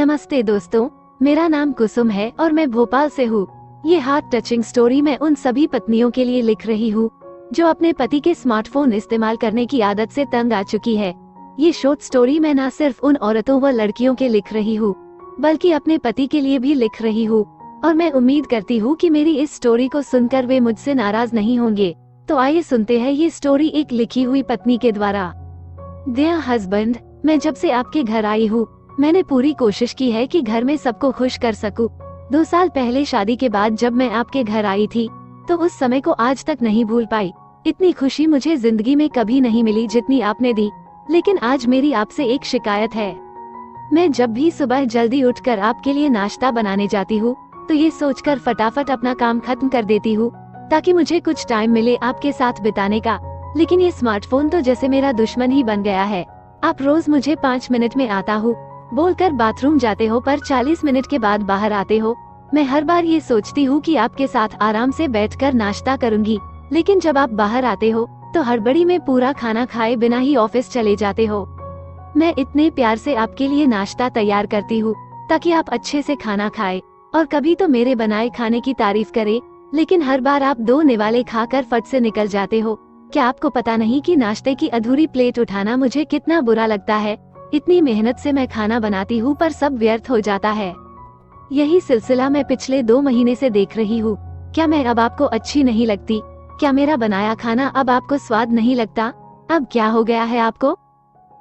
नमस्ते दोस्तों, मेरा नाम कुसुम है और मैं भोपाल से हूँ। ये हार्ट टचिंग स्टोरी मैं उन सभी पत्नियों के लिए लिख रही हूँ जो अपने पति के स्मार्टफोन इस्तेमाल करने की आदत से तंग आ चुकी है। ये शॉर्ट स्टोरी मैं न सिर्फ उन औरतों व लड़कियों के लिख रही हूँ बल्कि अपने पति के लिए भी लिख रही हूँ और मैं उम्मीद करती हूँ कि मेरी इस स्टोरी को सुनकर वे मुझसे नाराज नहीं होंगे। तो आइए सुनते हैं ये स्टोरी एक लिखी हुई पत्नी के द्वारा। डियर हस्बैंड, मैं जब से आपके घर आई हूँ मैंने पूरी कोशिश की है कि घर में सबको खुश कर सकूं। 2 साल पहले शादी के बाद जब मैं आपके घर आई थी तो उस समय को आज तक नहीं भूल पाई। इतनी खुशी मुझे जिंदगी में कभी नहीं मिली जितनी आपने दी। लेकिन आज मेरी आपसे एक शिकायत है। मैं जब भी सुबह जल्दी उठकर आपके लिए नाश्ता बनाने जाती हूँ तो ये सोचकर फटाफट अपना काम खत्म कर देती हूँ ताकि मुझे कुछ टाइम मिले आपके साथ बिताने का। लेकिन ये स्मार्टफोन तो जैसे मेरा दुश्मन ही बन गया है। आप रोज मुझे 5 मिनट में आता हूँ बोलकर बाथरूम जाते हो पर 40 मिनट के बाद बाहर आते हो। मैं हर बार ये सोचती हूँ कि आपके साथ आराम से बैठकर नाश्ता करूंगी, लेकिन जब आप बाहर आते हो तो हड़बड़ी में पूरा खाना खाए बिना ही ऑफिस चले जाते हो। मैं इतने प्यार से आपके लिए नाश्ता तैयार करती हूँ ताकि आप अच्छे से खाना खाए और कभी तो मेरे बनाए खाने की तारीफ करे, लेकिन हर बार आप 2 निवाले खाकर फट से निकल जाते हो। क्या आपको पता नहीं कि नाश्ते की अधूरी प्लेट उठाना मुझे कितना बुरा लगता है? इतनी मेहनत से मैं खाना बनाती हूँ पर सब व्यर्थ हो जाता है। यही सिलसिला मैं पिछले 2 महीने से देख रही हूँ। क्या मैं अब आपको अच्छी नहीं लगती? क्या मेरा बनाया खाना अब आपको स्वाद नहीं लगता? अब क्या हो गया है आपको?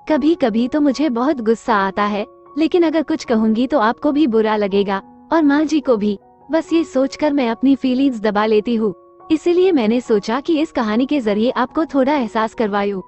कभी कभी तो मुझे बहुत गुस्सा आता है, लेकिन अगर कुछ कहूँगी तो आपको भी बुरा लगेगा और माँ जी को भी। बस ये सोचकर मैं अपनी फीलिंग्स दबा लेती हूँ। इसीलिए मैंने सोचा कि इस कहानी के जरिए आपको थोड़ा एहसास करवाऊं।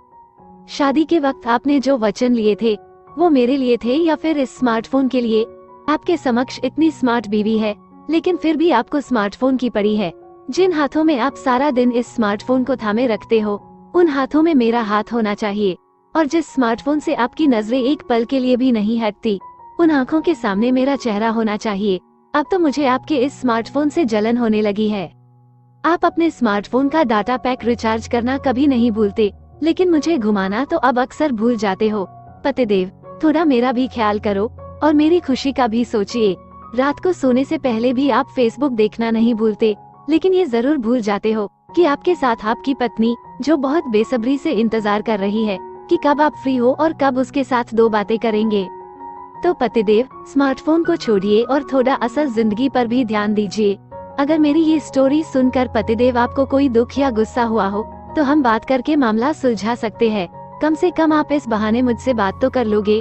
शादी के वक्त आपने जो वचन लिए थे वो मेरे लिए थे या फिर इस स्मार्टफोन के लिए? आपके समक्ष इतनी स्मार्ट बीवी है लेकिन फिर भी आपको स्मार्टफोन की पड़ी है। जिन हाथों में आप सारा दिन इस स्मार्टफोन को थामे रखते हो उन हाथों में मेरा हाथ होना चाहिए। और जिस स्मार्टफोन से आपकी नजरें एक पल के लिए भी नहीं हटती उन आँखों के सामने मेरा चेहरा होना चाहिए। अब तो मुझे आपके इस स्मार्टफोन से जलन होने लगी है। आप अपने स्मार्टफोन का डाटा पैक रिचार्ज करना कभी नहीं भूलते, लेकिन मुझे घुमाना तो अब अक्सर भूल जाते हो। पतिदेव, थोड़ा मेरा भी ख्याल करो और मेरी खुशी का भी सोचिए। रात को सोने से पहले भी आप फेसबुक देखना नहीं भूलते, लेकिन ये जरूर भूल जाते हो कि आपके साथ आपकी पत्नी जो बहुत बेसब्री से इंतजार कर रही है कि कब आप फ्री हो और कब उसके साथ 2 बातें करेंगे। तो पतिदेव, स्मार्टफोन को छोड़िए और थोड़ा असल जिंदगी पर भी ध्यान दीजिए। अगर मेरी ये स्टोरी सुनकर पतिदेव आपको कोई दुख या गुस्सा हुआ हो तो हम बात करके मामला सुलझा सकते हैं। कम से कम आप इस बहाने मुझसे बात तो कर लोगे।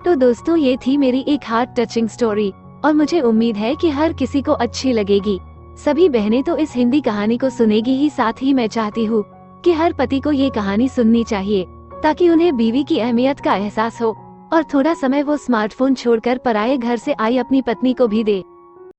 तो दोस्तों, ये थी मेरी एक हार्ट टचिंग स्टोरी और मुझे उम्मीद है कि हर किसी को अच्छी लगेगी। सभी बहनें तो इस हिंदी कहानी को सुनेगी ही, साथ ही मैं चाहती हूँ कि हर पति को ये कहानी सुननी चाहिए ताकि उन्हें बीवी की अहमियत का एहसास हो और थोड़ा समय वो स्मार्टफोन छोड़कर पराये घर से आई अपनी पत्नी को भी दे।